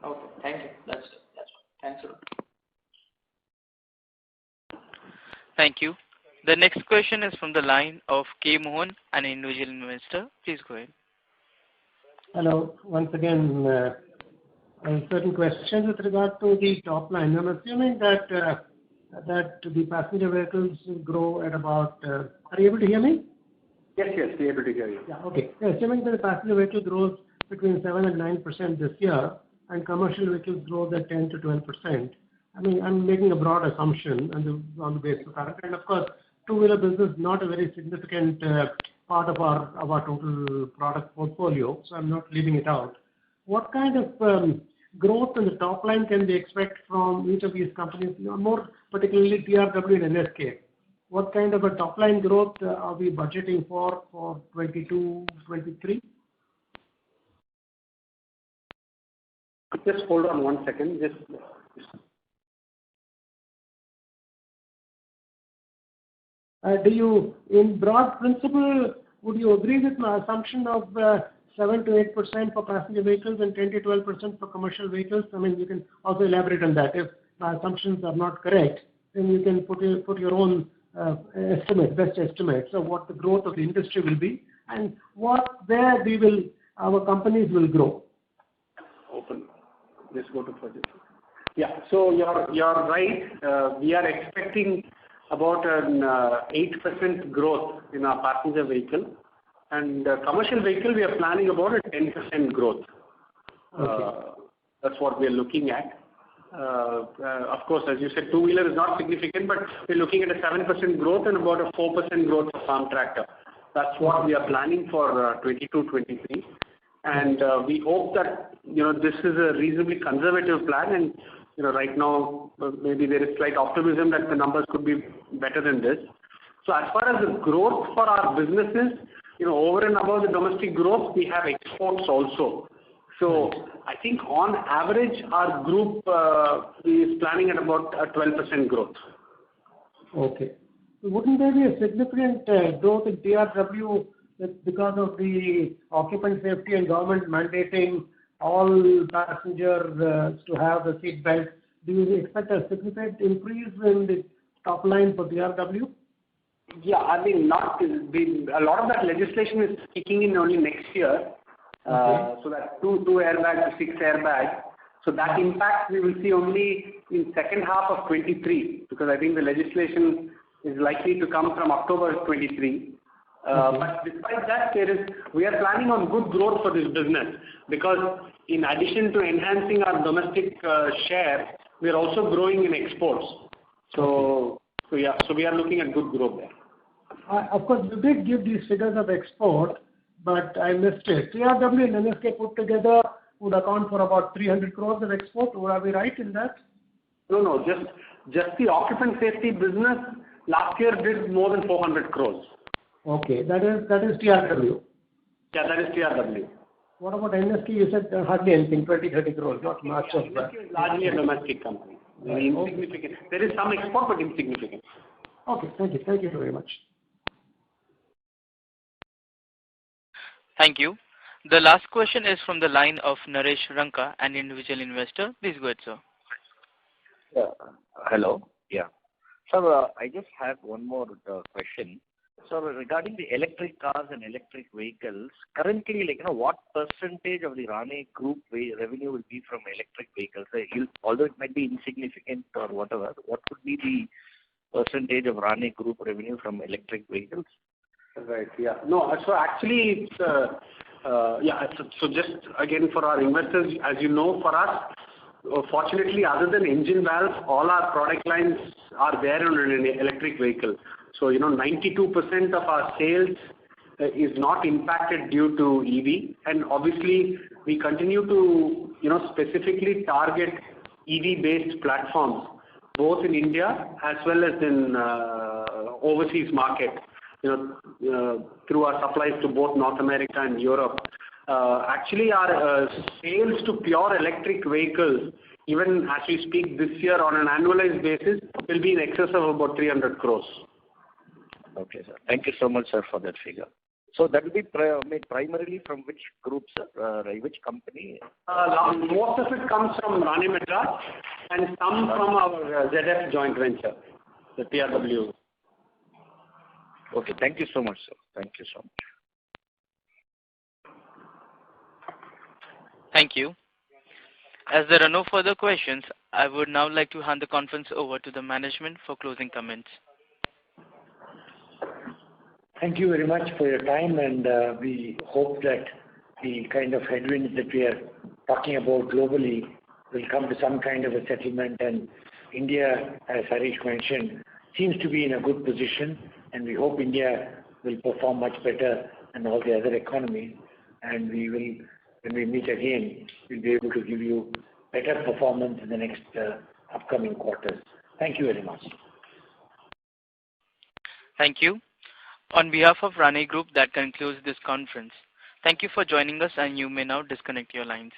Okay, thank you. That's all. Thanks a lot. Thank you. The next question is from the line of K. Mohan, an individual investor. Please go ahead. Hello. Once again, certain questions with regard to the top line. I'm assuming that the passenger vehicles will grow at about. Are you able to hear me? Yes, we're able to hear you. Yeah. Okay. Yeah, assuming that the passenger vehicle grows between 7 and 9% this year, and commercial vehicles grows at 10 to 12%. I mean, I'm making a broad assumption on the basis of that. And of course, two-wheeler business is not a very significant part of our total product portfolio, so I'm not leaving it out. What kind of growth in the top line can we expect from each of these companies, more particularly TRW and NSK? What kind of a top line growth are we budgeting for 22, 23? Just hold on 1 second. Do you, in broad principle, would you agree with my assumption of 7 to 8% for passenger vehicles and 10 to 12% for commercial vehicles? I mean, you can also elaborate on that. If my assumptions are not correct, then you can put your own best estimate of what the growth of the industry will be and where our companies will grow. Open. Let's go to project. Yeah. So you're right. We are expecting about an 8% growth in our passenger vehicle, and commercial vehicle we are planning about a 10% growth. Okay. That's what we are looking at. Of course, as you said, two-wheeler is not significant, but we're looking at a 7% growth and about a 4% growth for farm tractor. That's what we are planning for 22-23. And we hope that this is a reasonably conservative plan, and right now maybe there is slight optimism that the numbers could be better than this. So as far as the growth for our businesses, over and above the domestic growth, we have exports also. So I think on average our group is planning at about a 12% growth. Okay. Wouldn't there be a significant growth in TRW because of the occupant safety and government mandating all passengers to have the seat belt? Do you expect a significant increase in the top line for TRW? Yeah, I mean, a lot of that legislation is kicking in only next year. Okay. So that 2 airbags to 6 airbags. So that impact we will see only in second half of 23, because I think the legislation is likely to come from October 23. But despite that, we are planning on good growth for this business, because in addition to enhancing our domestic share, we are also growing in exports. So we are looking at good growth there. Of course, you did give these figures of export, but I missed it. TRW and NSK put together would account for about 300 crores of export. Are we right in that? No, just the occupant safety business last year did more than 400 crores. Okay, that is TRW. Yeah, that is TRW. What about NSK? You said hardly anything, 20-30 crores, not much of that. NSK is largely a domestic company. Very insignificant. There is some export, but insignificant. Okay, thank you. Thank you very much. Thank you. The last question is from the line of Naresh Ranka, an individual investor. Please go ahead, sir. Hello. Yeah. Sir, I just have one more question. So regarding the electric cars and electric vehicles, currently, what percentage of the RANE group revenue will be from electric vehicles? Although it might be insignificant or whatever, what would be the percentage of RANE group revenue from electric vehicles? Right. Yeah. No. So actually, it's So just again for our investors, as you know, for us, fortunately, other than engine valves, all our product lines are there on an electric vehicle. So 92% of our sales is not impacted due to EV, and obviously we continue to specifically target EV-based platforms both in India as well as in overseas market. through our supplies to both North America and Europe. Actually, our sales to pure electric vehicles, even as we speak this year on an annualized basis, will be in excess of about 300 crores. Okay, sir. Thank you so much, sir, for that figure. So that will be made primarily from which group, sir? Which company? Most of it comes from RANE Madras and some from our ZF joint venture, the TRW. Okay, thank you so much, sir. Thank you so much. Thank you. As there are no further questions, I would now like to hand the conference over to the management for closing comments. Thank you very much for your time, and we hope that the kind of headwinds that we are talking about globally will come to some kind of a settlement, and India, as Harish mentioned, seems to be in a good position, and we hope India will perform much better than all the other economies, and we will, when we meet again, we'll be able to give you better performance in the next upcoming quarters. Thank you very much. Thank you. On behalf of RANE Group, that concludes this conference. Thank you for joining us, and you may now disconnect your lines.